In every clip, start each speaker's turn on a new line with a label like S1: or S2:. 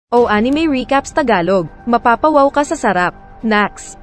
S1: O Anime Recaps Tagalog, mapapawaw ka sa sarap. Nax.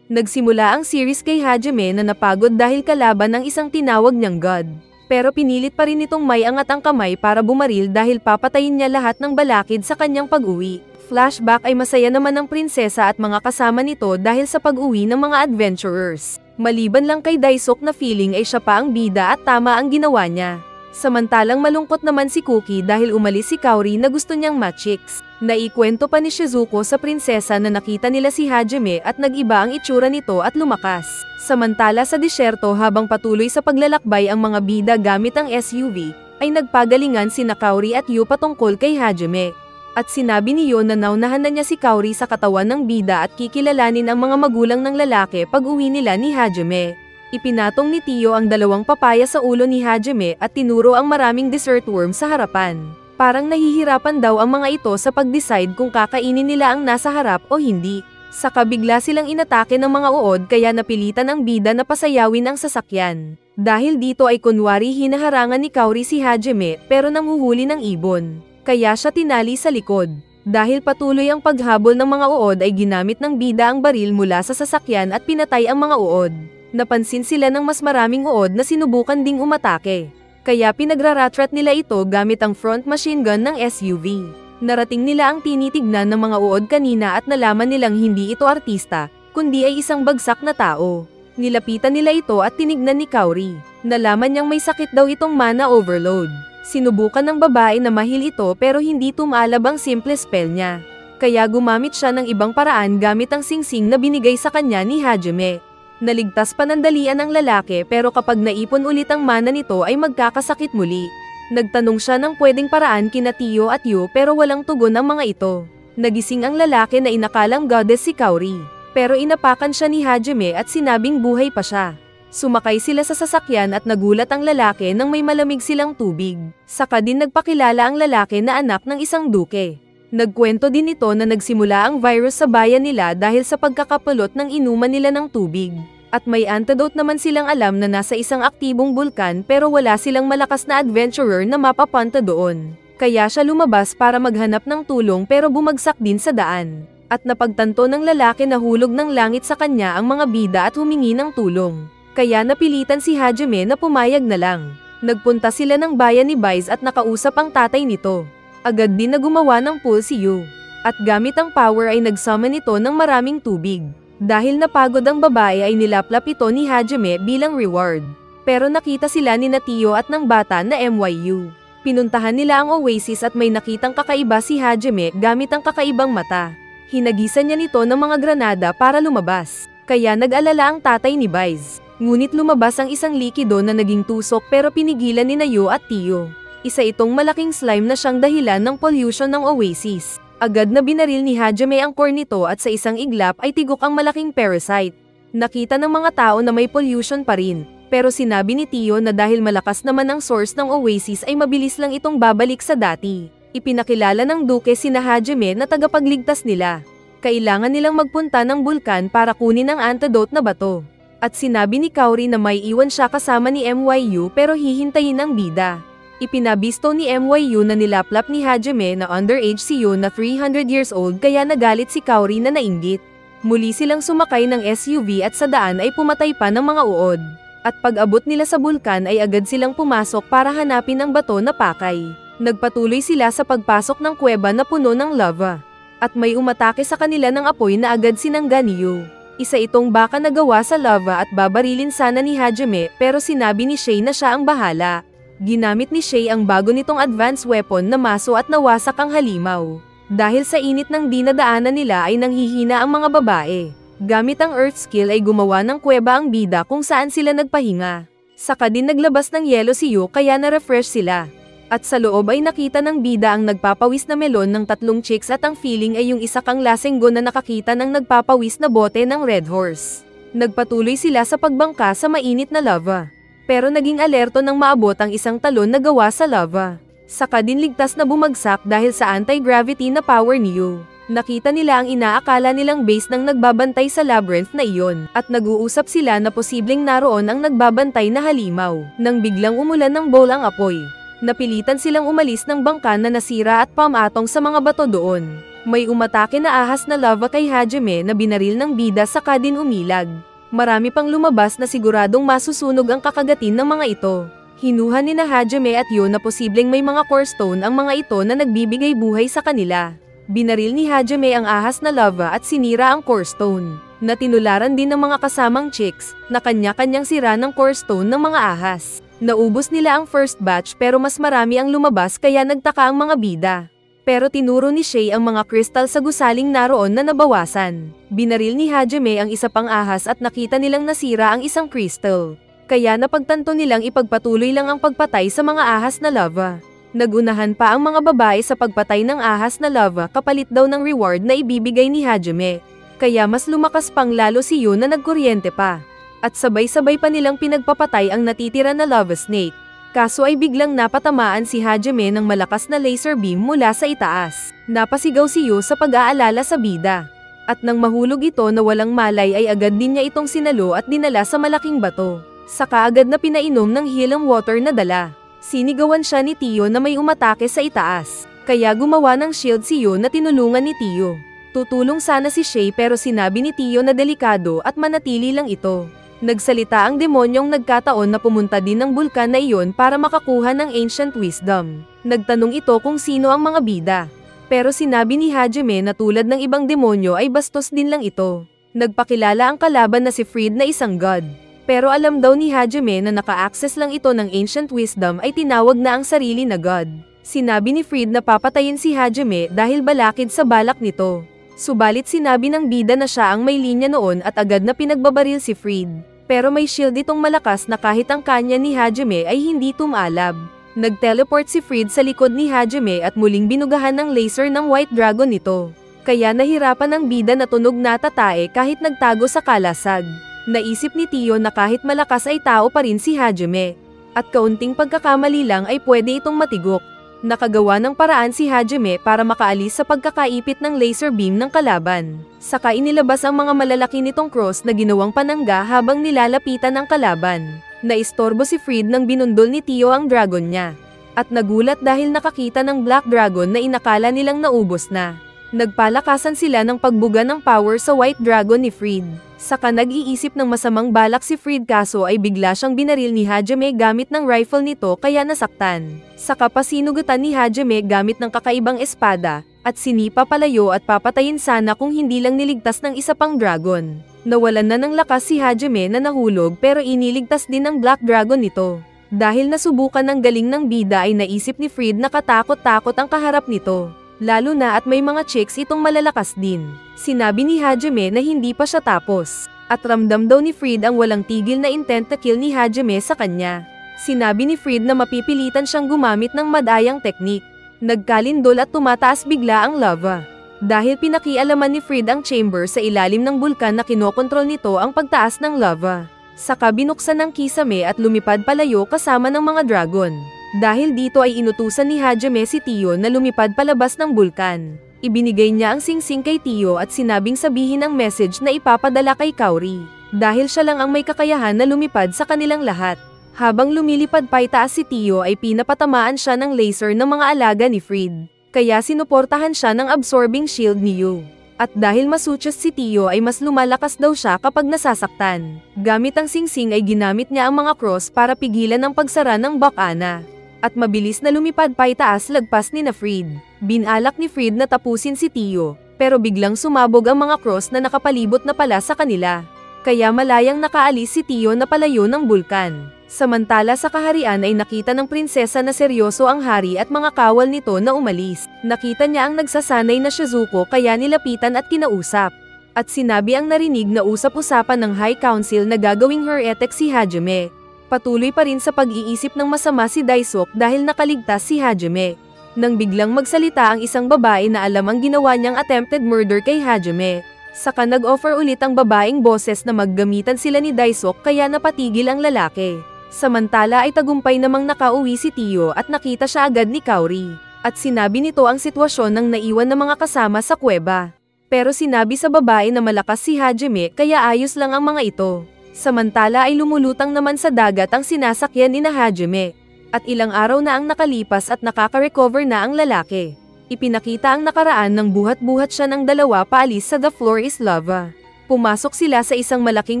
S1: Nagsimula ang series kay Hajime na napagod dahil kalaban ng isang tinawag niyang god. Pero pinilit pa rin itong may angat ang kamay para bumaril dahil papatayin niya lahat ng balakid sa kanyang pag-uwi. Flashback ay masaya naman ang prinsesa at mga kasama nito dahil sa pag-uwi ng mga adventurers. Maliban lang kay Daisuke na feeling ay siya pa ang bida at tama ang ginawa niya. Samantalang malungkot naman si Cookie dahil umalis si Kaori na gusto niyang ma-chicks. Naikwento pa ni Shizuko sa prinsesa na nakita nila si Hajime at nag-iba ang itsura nito at lumakas. Samantala sa disyerto habang patuloy sa paglalakbay ang mga bida gamit ang SUV, ay nagpagalingan sina Kaori at Yu patungkol kay Hajime. At sinabi ni Yu na naunahan na niya si Kaori sa katawan ng bida at kikilalanin ang mga magulang ng lalaki pag uwi nila ni Hajime. Ipinatong ni Tio ang dalawang papaya sa ulo ni Hajime at tinuro ang maraming dessert worm sa harapan. Parang nahihirapan daw ang mga ito sa pag-decide kung kakainin nila ang nasa harap o hindi. Saka bigla silang inatake ng mga uod kaya napilitan ang bida na pasayawin ang sasakyan. Dahil dito ay kunwari hinaharangan ni Kaori si Hajime pero nanguhuli ng ibon. Kaya siya tinali sa likod. Dahil patuloy ang paghabol ng mga uod ay ginamit ng bida ang baril mula sa sasakyan at pinatay ang mga uod. Napansin sila ng mas maraming uod na sinubukan ding umatake. Kaya pinagraratrat nila ito gamit ang front machine gun ng SUV. Narating nila ang tinitignan ng mga uod kanina at nalaman nilang hindi ito artista, kundi ay isang bagsak na tao. Nilapitan nila ito at tinignan ni Kaori. Nalaman niyang may sakit daw itong mana overload. Sinubukan ng babae na mahil ito pero hindi tumalab ang simple spell niya. Kaya gumamit siya ng ibang paraan gamit ang singsing na binigay sa kanya ni Hajime. Naligtas panandalian ang lalaki pero kapag naipon ulit ang mana nito ay magkakasakit muli. Nagtanong siya ng pwedeng paraan kina Tio at Yu pero walang tugon ang mga ito. Nagising ang lalaki na inakalang goddess si Kaori. Pero inapakan siya ni Hajime at sinabing buhay pa siya. Sumakay sila sa sasakyan at nagulat ang lalaki nang may malamig silang tubig. Saka din nagpakilala ang lalaki na anak ng isang duke. Nagkwento din ito na nagsimula ang virus sa bayan nila dahil sa pagkakapulot ng inuman nila ng tubig. At may antidote naman silang alam na nasa isang aktibong bulkan pero wala silang malakas na adventurer na mapapunta doon. Kaya siya lumabas para maghanap ng tulong pero bumagsak din sa daan. At napagtanto ng lalaki na hulog ng langit sa kanya ang mga bida at humingi ng tulong. Kaya napilitan si Hajime na pumayag na lang. Nagpunta sila ng bayan ni Baiz at nakausap ang tatay nito. Agad din na gumawa ng pool si Yu. At gamit ang power ay nagsummon ito ng maraming tubig. Dahil napagod ang babae ay nilaplap ito ni Hajime bilang reward. Pero nakita sila ni Tio at ng bata na MYU. Pinuntahan nila ang oasis at may nakitang kakaiba si Hajime gamit ang kakaibang mata. Hinagisan niya nito ng mga granada para lumabas. Kaya nag-alala ang tatay ni Baiz. Ngunit lumabas ang isang likido na naging tusok pero pinigilan ni Yu at Tio. Isa itong malaking slime na siyang dahilan ng pollution ng oasis. Agad na binaril ni Hajime ang core nito at sa isang iglap ay tigok ang malaking parasite. Nakita ng mga tao na may pollution pa rin, pero sinabi ni Tio na dahil malakas naman ang source ng oasis ay mabilis lang itong babalik sa dati. Ipinakilala ng duke sina Hajime na tagapagligtas nila. Kailangan nilang magpunta ng bulkan para kunin ang antidote na bato. At sinabi ni Kaori na may iwan siya kasama ni MYU pero hihintayin ang bida. Ipinabisto ni MYU na nilaplap ni Hajime na underage si Yu na 300 years old kaya nagalit si Kaori na nainggit. Muli silang sumakay ng SUV at sa daan ay pumatay pa ng mga uod. At pag-abot nila sa bulkan ay agad silang pumasok para hanapin ang bato na pakay. Nagpatuloy sila sa pagpasok ng kuweba na puno ng lava. At may umatake sa kanila ng apoy na agad sinangga ni Yu. Isa itong baka na gawa sa lava at babarilin sana ni Hajime pero sinabi ni Shay na siya ang bahala. Ginamit ni Shay ang bago nitong advanced weapon na maso at nawasak ang halimaw. Dahil sa init ng dinadaanan nila ay nanghihina ang mga babae. Gamit ang earth skill ay gumawa ng kuweba ang bida kung saan sila nagpahinga. Saka din naglabas ng yelo si Yu kaya na-refresh sila. At sa loob ay nakita ng bida ang nagpapawis na melon ng 3 chicks at ang feeling ay yung isa kang lasenggo na nakakita ng nagpapawis na bote ng Red Horse. Nagpatuloy sila sa pagbangka sa mainit na lava. Pero naging alerto nang maabot ang isang talon na gawa sa lava. Saka din ligtas na bumagsak dahil sa anti-gravity na power ni Yu. Nakita nila ang inaakala nilang base ng nagbabantay sa labyrinth na iyon, at nag-uusap sila na posibleng naroon ang nagbabantay na halimaw, nang biglang umulan ng bowl ang apoy. Napilitan silang umalis ng bangka na nasira at pamatong sa mga bato doon. May umatake na ahas na lava kay Hajime na binaril ng bida saka din umilag. Marami pang lumabas na siguradong masusunog ang kakagatin ng mga ito. Hinuha ni na Hajime at Yo na posibleng may mga core stone ang mga ito na nagbibigay buhay sa kanila. Binaril ni Hajime ang ahas na lava at sinira ang core stone, na tinularan din ng mga kasamang chicks, na kanya-kanyang sira ng core stone ng mga ahas. Naubos nila ang first batch pero mas marami ang lumabas kaya nagtaka ang mga bida. Pero tinuro ni Shay ang mga kristal sa gusaling naroon na nabawasan. Binaril ni Hajime ang isa pang ahas at nakita nilang nasira ang isang crystal. Kaya napagtanto nilang ipagpatuloy lang ang pagpatay sa mga ahas na lava. Nagunahan pa ang mga babae sa pagpatay ng ahas na lava kapalit daw ng reward na ibibigay ni Hajime. Kaya mas lumakas pang lalo si Yo na nagkuryente pa. At sabay-sabay pa nilang pinagpapatay ang natitira na lava snake. Kaso ay biglang napatamaan si Hajime ng malakas na laser beam mula sa itaas. Napasigaw si Yo sa pag-aalala sa bida. At nang mahulog ito na walang malay ay agad din niya itong sinalo at dinala sa malaking bato. Saka agad na pinainom ng healing water na dala. Sinigawan siya ni Tio na may umatake sa itaas. Kaya gumawa ng shield si Yo na tinulungan ni Tio. Tutulong sana si Shay pero sinabi ni Tio na delikado at manatili lang ito. Nagsalita ang demonyong nagkataon na pumunta din ng bulkan na iyon para makakuha ng ancient wisdom. Nagtanong ito kung sino ang mga bida. Pero sinabi ni Hajime na tulad ng ibang demonyo ay bastos din lang ito. Nagpakilala ang kalaban na si Fried na isang god. Pero alam daw ni Hajime na naka-access lang ito ng ancient wisdom ay tinawag na ang sarili na god. Sinabi ni Fried na papatayin si Hajime dahil balakid sa balak nito. Subalit sinabi ng bida na siya ang may linya noon at agad na pinagbabaril si Fried. Pero may shield itong malakas na kahit ang kanya ni Hajime ay hindi tumalab. Nag-teleport si Fried sa likod ni Hajime at muling binugahan ng laser ng White Dragon nito. Kaya nahirapan ang bida na tunog na tatae kahit nagtago sa kalasag. Naisip ni Tio na kahit malakas ay tao pa rin si Hajime. At kaunting pagkakamali lang ay pwede itong matigok. Nakagawa ng paraan si Hajime para makaalis sa pagkakaipit ng laser beam ng kalaban. Saka inilabas ang mga malalaki nitong cross na ginawang panangga habang nilalapitan ang kalaban. Naistorbo si Fried nang binundol ni Tio ang dragon niya. At nagulat dahil nakakita ng Black Dragon na inakala nilang naubos na. Nagpalakasan sila ng pagbuga ng power sa White Dragon ni Fried. Saka nag-iisip ng masamang balak si Fried kaso ay bigla siyang binaril ni Hajime gamit ng rifle nito kaya nasaktan. Saka pasinugutan ni Hajime gamit ng kakaibang espada, at sinipa palayo at papatayin sana kung hindi lang niligtas ng isa pang dragon. Nawalan na ng lakas si Hajime na nahulog pero iniligtas din ng Black Dragon nito. Dahil nasubukan ng galing ng bida ay naisip ni Fried na katakot-takot ang kaharap nito. Lalo na at may mga chicks itong malalakas din. Sinabi ni Hajime na hindi pa siya tapos. At ramdam daw ni Fried ang walang tigil na intent to kill ni Hajime sa kanya. Sinabi ni Fried na mapipilitan siyang gumamit ng madayang teknik. Nagkalindol at tumataas bigla ang lava. Dahil pinakialaman ni Fried ang chamber sa ilalim ng bulkan na kinokontrol nito ang pagtaas ng lava. Saka binuksan ng kisame at lumipad palayo kasama ng mga dragon. Dahil dito ay inutusan ni Hajime si Tio na lumipad palabas ng bulkan. Ibinigay niya ang singsing kay Tio at sinabing sabihin ang message na ipapadala kay Kaori. Dahil siya lang ang may kakayahan na lumipad sa kanilang lahat. Habang lumilipad paitaas si Tio ay pinapatamaan siya ng laser ng mga alaga ni Fried. Kaya sinuportahan siya ng absorbing shield ni Yu. At dahil masuchas si Tio ay mas lumalakas daw siya kapag nasasaktan. Gamit ang singsing ay ginamit niya ang mga cross para pigilan ang pagsara ng bakana. At mabilis na lumipad paitaas lagpas ni na Fried. Binalak ni Fried na tapusin si Tio, pero biglang sumabog ang mga cross na nakapalibot na pala sa kanila. Kaya malayang nakaalis si Tio na palayo ng bulkan. Samantala sa kaharian ay nakita ng prinsesa na seryoso ang hari at mga kawal nito na umalis. Nakita niya ang nagsasanay na Shizuko kaya nilapitan at kinausap. At sinabi ang narinig na usap-usapan ng High Council na gagawing heretic si Hajime. Patuloy pa rin sa pag-iisip ng masama si Daisuke dahil nakaligtas si Hajime. Nang biglang magsalita ang isang babae na alam ang ginawa niyang attempted murder kay Hajime. Saka nag-offer ulit ang babaeng boses na maggamitan sila ni Daisuke kaya napatigil ang lalaki. Samantala ay tagumpay namang nakauwi si Tio at nakita siya agad ni Kaori. At sinabi nito ang sitwasyon ng naiwan ng mga kasama sa kuweba. Pero sinabi sa babae na malakas si Hajime kaya ayos lang ang mga ito. Samantala ay lumulutang naman sa dagat ang sinasakyan ni na Hajime. At ilang araw na ang nakalipas at nakaka-recover na ang lalaki. Ipinakita ang nakaraan ng buhat-buhat siya ng dalawa paalis sa The Floor is Lava. Pumasok sila sa isang malaking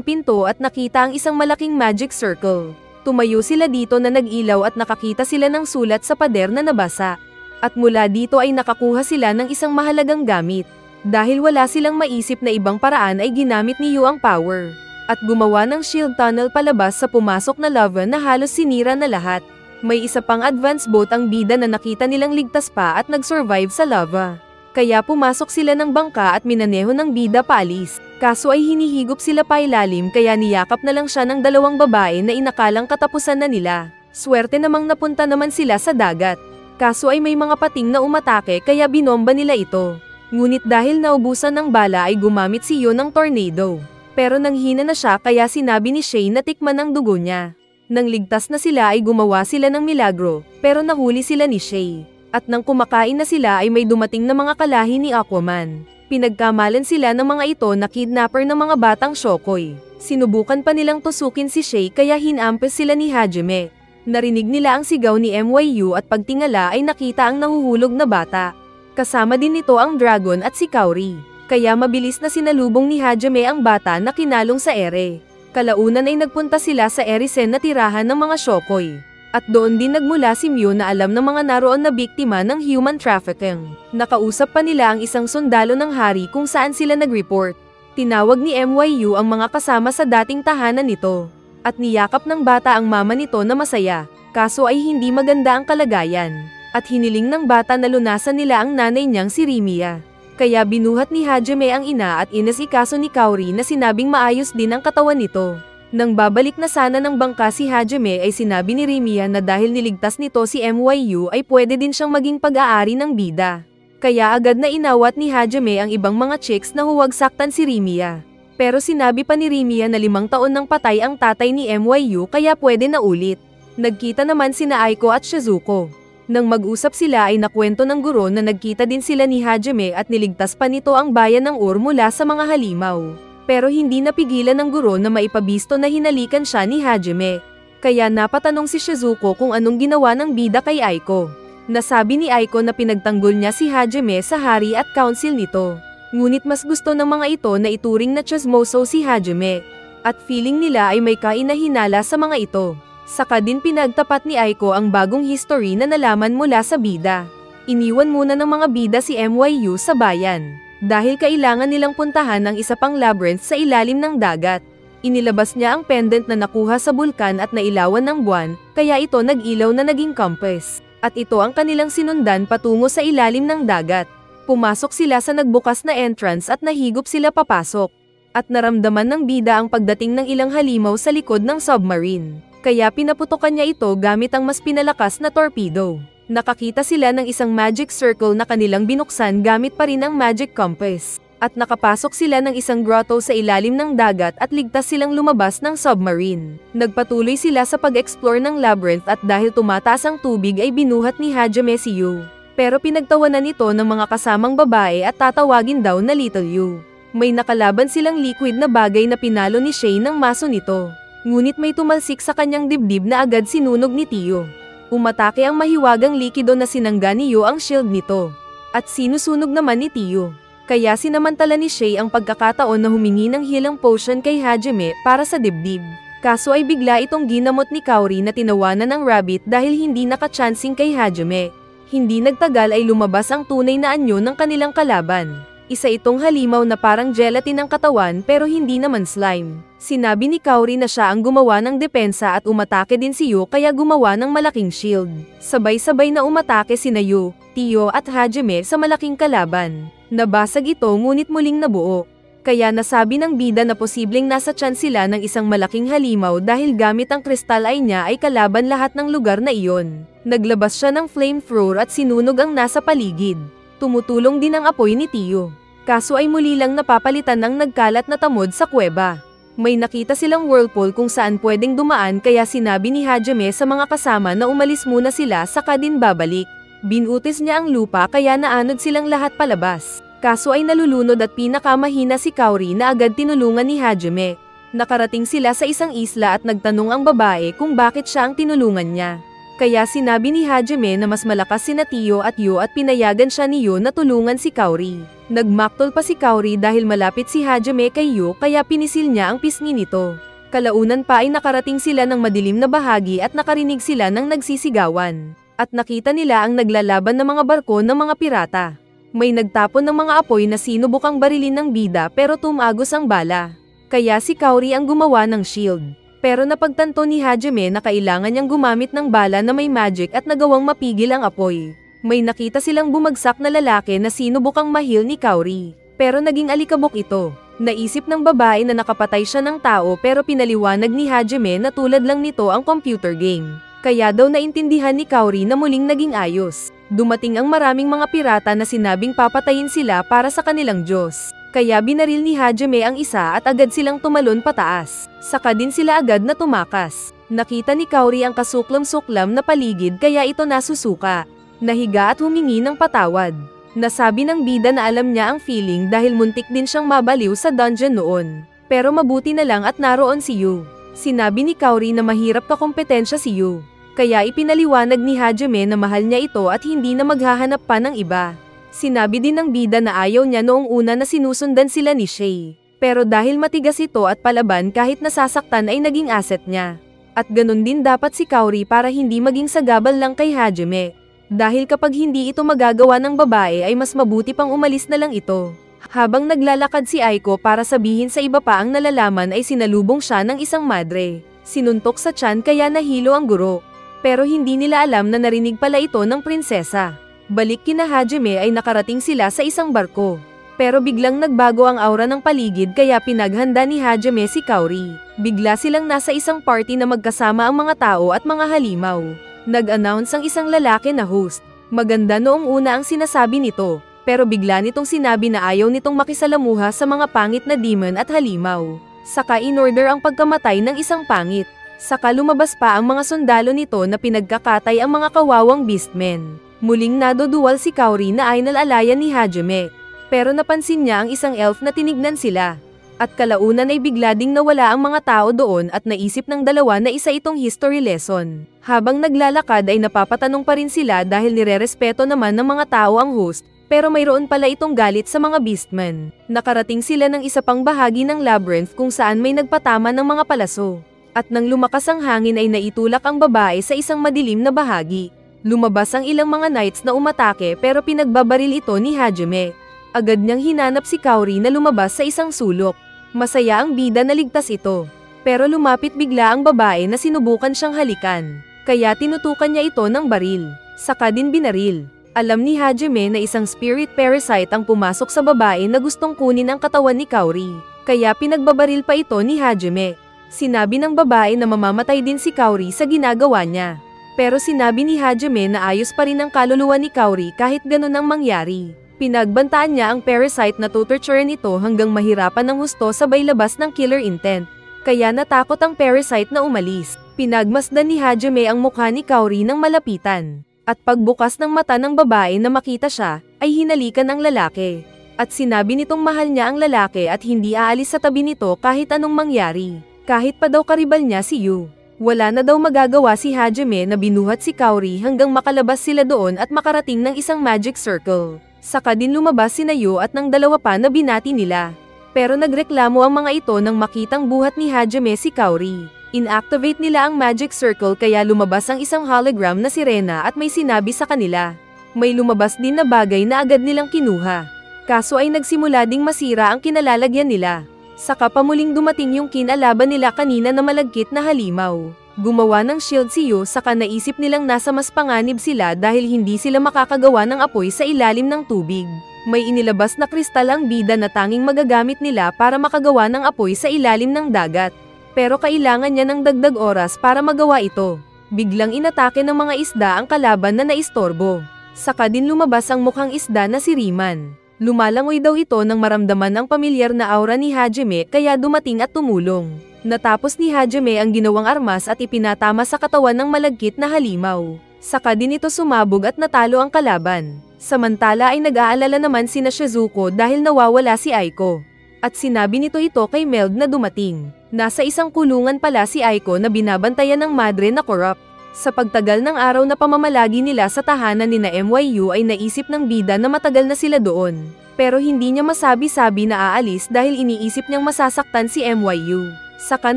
S1: pinto at nakita ang isang malaking magic circle. Tumayo sila dito na nag-ilaw at nakakita sila ng sulat sa pader na nabasa. At mula dito ay nakakuha sila ng isang mahalagang gamit. Dahil wala silang maisip na ibang paraan ay ginamit ni Yu ang power. At gumawa ng shield tunnel palabas sa pumasok na lava na halos sinira na lahat. May isa pang advance boat ang bida na nakita nilang ligtas pa at nag-survive sa lava. Kaya pumasok sila ng bangka at minaneho ng bida paalis. Kaso ay hinihigop sila pa ilalim kaya niyakap na lang siya ng dalawang babae na inakalang katapusan na nila. Swerte namang napunta naman sila sa dagat. Kaso ay may mga pating na umatake kaya binomba nila ito. Ngunit dahil naubusan ng bala ay gumamit si Yu ng tornado. Pero nanghina na siya kaya sinabi ni Shay na tikman ang dugo niya. Nang ligtas na sila ay gumawa sila ng milagro, pero nahuli sila ni Shay. At nang kumakain na sila ay may dumating na mga kalahi ni Aquaman. Pinagkamalan sila ng mga ito na kidnapper ng mga batang Shokoy. Sinubukan pa nilang tusukin si Shay kaya hinampes sila ni Hajime. Narinig nila ang sigaw ni MYU at pagtingala ay nakita ang nahuhulog na bata. Kasama din nito ang dragon at si Kaori. Kaya mabilis na sinalubong ni Hajime ang bata na kinalong sa ere. Kalaunan ay nagpunta sila sa Erisen na tirahan ng mga Shokoy. At doon din nagmula si Mew na alam ng mga naroon na biktima ng human trafficking. Nakausap pa nila ang isang sundalo ng hari kung saan sila nag-report. Tinawag ni MYU ang mga kasama sa dating tahanan nito. At niyakap ng bata ang mama nito na masaya, kaso ay hindi maganda ang kalagayan. At hiniling ng bata na lunasan nila ang nanay niyang si Rimiya. Kaya binuhat ni Hajime ang ina at inasikaso ni Kaori na sinabing maayos din ang katawan nito. Nang babalik na sana ng bangka si Hajime ay sinabi ni Rimiya na dahil niligtas nito si MYU ay pwede din siyang maging pag-aari ng bida. Kaya agad na inawat ni Hajime ang ibang mga chicks na huwag saktan si Rimiya. Pero sinabi pa ni Rimiya na 5 taon nang patay ang tatay ni MYU kaya pwede na ulit. Nagkita naman sina Aiko at Shizuko. Nang mag-usap sila ay nakwento ng guro na nagkita din sila ni Hajime at niligtas pa nito ang bayan ng Ur mula sa mga halimaw. Pero hindi napigilan ng guro na maipabisto na hinalikan siya ni Hajime. Kaya napatanong si Shizuko kung anong ginawa ng bida kay Aiko. Nasabi ni Aiko na pinagtanggol niya si Hajime sa hari at council nito. Ngunit mas gusto ng mga ito na ituring na chismoso si Hajime. At feeling nila ay may kainahinala sa mga ito. Saka din pinagtapat ni Aiko ang bagong history na nalaman mula sa bida. Iniwan muna ng mga bida si MYU sa bayan. Dahil kailangan nilang puntahan ang isa pang labyrinth sa ilalim ng dagat. Inilabas niya ang pendant na nakuha sa bulkan at nailawan ng buwan, kaya ito nag-ilaw na naging compass. At ito ang kanilang sinundan patungo sa ilalim ng dagat. Pumasok sila sa nagbukas na entrance at nahigop sila papasok. At naramdaman ng bida ang pagdating ng ilang halimaw sa likod ng submarine. Kaya pinaputokan niya ito gamit ang mas pinalakas na torpedo. Nakakita sila ng isang magic circle na kanilang binuksan gamit pa rin ang magic compass. At nakapasok sila ng isang grotto sa ilalim ng dagat at ligtas silang lumabas ng submarine. Nagpatuloy sila sa pag-explore ng labyrinth at dahil tumataas ang tubig ay binuhat ni Hajime si Yu. Pero pinagtawanan ito ng mga kasamang babae at tatawagin daw na Little Yu. May nakalaban silang liquid na bagay na pinalo ni Shay ng maso nito. Ngunit may tumalsik sa kanyang dibdib na agad sinunog ni Tio. Umatake ang mahiwagang likido na sinangga ni Yu ang shield nito. At sinusunog naman ni Tio. Kaya sinamantala ni Shay ang pagkakataon na humingi ng healing potion kay Hajime para sa dibdib. Kaso ay bigla itong ginamot ni Kaori na tinawanan ng rabbit dahil hindi nakachansing kay Hajime. Hindi nagtagal ay lumabas ang tunay na anyo ng kanilang kalaban. Isa itong halimaw na parang gelatin ang katawan pero hindi naman slime. Sinabi ni Kaori na siya ang gumawa ng depensa at umatake din si Yu kaya gumawa ng malaking shield. Sabay-sabay na umatake sina Yu, Tio at Hajime sa malaking kalaban. Nabasag ito ngunit muling nabuo. Kaya nasabi ng bida na posibleng nasa tiyan sila ng isang malaking halimaw dahil gamit ang crystal eye niya ay kalaban lahat ng lugar na iyon. Naglabas siya ng flamethrower at sinunog ang nasa paligid. Tumutulong din ang apoy ni Tio. Kaso ay muli lang napapalitan ng nagkalat na tamod sa kuweba. May nakita silang whirlpool kung saan pwedeng dumaan kaya sinabi ni Hajime sa mga kasama na umalis muna sila saka din babalik. Binutis niya ang lupa kaya naanod silang lahat palabas. Kaso ay nalulunod at pinakamahina si Kaori na agad tinulungan ni Hajime. Nakarating sila sa isang isla at nagtanong ang babae kung bakit siya ang tinulungan niya. Kaya sinabi ni Hajime na mas malakas sina Tio at Yu at pinayagan siya ni Yu na tulungan si Kaori. Nagmaktol pa si Kaori dahil malapit si Hajime kay Yu kaya pinisil niya ang pisngi nito. Kalaunan pa ay nakarating sila ng madilim na bahagi at nakarinig sila ng nagsisigawan. At nakita nila ang naglalaban na mga barko ng mga pirata. May nagtapon ng mga apoy na sinubukang barilin ng bida pero tumagos ang bala. Kaya si Kaori ang gumawa ng shield. Pero napagtanto ni Hajime na kailangan niyang gumamit ng bala na may magic at nagawang mapigil ang apoy. May nakita silang bumagsak na lalaki na sinubukang mahil ni Kaori. Pero naging alikabok ito. Naisip ng babae na nakapatay siya ng tao pero pinaliwanag ni Hajime na tulad lang nito ang computer game. Kaya daw naintindihan ni Kaori na muling naging ayos. Dumating ang maraming mga pirata na sinabing papatayin sila para sa kanilang Diyos. Kaya binaril ni Hajime ang isa at agad silang tumalon pataas. Saka din sila agad na tumakas. Nakita ni Kaori ang kasuklam-suklam na paligid kaya ito nasusuka. Nahiga at humingi ng patawad. Nasabi ng bida na alam niya ang feeling dahil muntik din siyang mabaliw sa dungeon noon. Pero mabuti na lang at naroon si Yu. Sinabi ni Kaori na mahirap kakompetensya si Yu. Kaya ipinaliwanag ni Hajime na mahal niya ito at hindi na maghahanap pa ng iba. Sinabi din ng bida na ayaw niya noong una na sinusundan sila ni Shay. Pero dahil matigas ito at palaban kahit nasasaktan ay naging asset niya. At ganun din dapat si Kaori para hindi maging sagabal lang kay Hajime. Dahil kapag hindi ito magagawa ng babae ay mas mabuti pang umalis na lang ito. Habang naglalakad si Aiko para sabihin sa iba pa ang nalalaman ay sinalubong siya ng isang madre. Sinuntok sa tiyan kaya nahilo ang guro. Pero hindi nila alam na narinig pala ito ng prinsesa. Balik kina Hajime ay nakarating sila sa isang barko. Pero biglang nagbago ang aura ng paligid kaya pinaghanda ni Hajime si Kaori. Bigla silang nasa isang party na magkasama ang mga tao at mga halimaw. Nag-announce ang isang lalaki na host. Maganda noong una ang sinasabi nito. Pero bigla nitong sinabi na ayaw nitong makisalamuha sa mga pangit na demon at halimaw. Saka in-order ang pagkamatay ng isang pangit. Saka lumabas pa ang mga sundalo nito na pinagkakatay ang mga kawawang beastmen. Muling nadoduwal si Kaori na ay nalalayan ni Hajime. Pero napansin niya ang isang elf na tinignan sila. At kalaunan ay bigla ding nawala ang mga tao doon at naisip ng dalawa na isa itong history lesson. Habang naglalakad ay napapatanong pa rin sila dahil nirerespeto naman ng mga tao ang host. Pero mayroon pala itong galit sa mga beastmen. Nakarating sila ng isa pang bahagi ng labyrinth kung saan may nagpatama ng mga palaso. At nang lumakas ang hangin ay naitulak ang babae sa isang madilim na bahagi. Lumabas ang ilang mga knights na umatake pero pinagbabaril ito ni Hajime. Agad niyang hinanap si Kaori na lumabas sa isang sulok. Masaya ang bida na ligtas ito. Pero lumapit bigla ang babae na sinubukan siyang halikan. Kaya tinutukan niya ito ng baril. Saka din binaril. Alam ni Hajime na isang spirit parasite ang pumasok sa babae na gustong kunin ang katawan ni Kaori. Kaya pinagbabaril pa ito ni Hajime. Sinabi ng babae na mamamatay din si Kaori sa ginagawa niya. Pero sinabi ni Hajime na ayos pa rin ang kaluluwa ni Kaori kahit ganun ang mangyari. Pinagbantaan niya ang parasite na tutorturein ito hanggang mahirapan ng husto sabay labas ng killer intent. Kaya natakot ang parasite na umalis. Pinagmasdan ni Hajime ang mukha ni Kaori ng malapitan. At pagbukas ng mata ng babae na makita siya, ay hinalikan ang lalaki. At sinabi nitong mahal niya ang lalaki at hindi aalis sa tabi nito kahit anong mangyari. Kahit pa daw karibal niya si Yu. Wala na daw magagawa si Hajime na binuhat si Kaori hanggang makalabas sila doon at makarating ng isang magic circle. Saka din lumabas sina Yu at ng dalawa pa na binati nila. Pero nagreklamo ang mga ito nang makitang buhat ni Hajime si Kaori. Inactivate nila ang magic circle kaya lumabas ang isang hologram na sirena at may sinabi sa kanila. May lumabas din na bagay na agad nilang kinuha. Kaso ay nagsimula ding masira ang kinalalagyan nila. Saka pa muling dumating yung kinalaban nila kanina na malagkit na halimaw. Gumawa ng shield si Yu saka naisip nilang nasa mas panganib sila dahil hindi sila makakagawa ng apoy sa ilalim ng tubig. May inilabas na kristal ang bida na tanging magagamit nila para makagawa ng apoy sa ilalim ng dagat. Pero kailangan niya ng dagdag oras para magawa ito. Biglang inatake ng mga isda ang kalaban na naistorbo. Saka din lumabas ang mukhang isda na si Riman. Lumalangoy daw ito nang maramdaman ang pamilyar na aura ni Hajime kaya dumating at tumulong. Natapos ni Hajime ang ginawang armas at ipinatama sa katawan ng malagkit na halimaw. Saka din ito sumabog at natalo ang kalaban. Samantala ay nag-aalala naman sina Shizuko dahil nawawala si Aiko. At sinabi nito ito kay Meld na dumating. Nasa isang kulungan pala si Aiko na binabantayan ng madre na corrupt. Sa pagtagal ng araw na pamamalagi nila sa tahanan ni na MYU ay naisip ng bida na matagal na sila doon. Pero hindi niya masabi-sabi na aalis dahil iniisip niyang masasaktan si MYU. Saka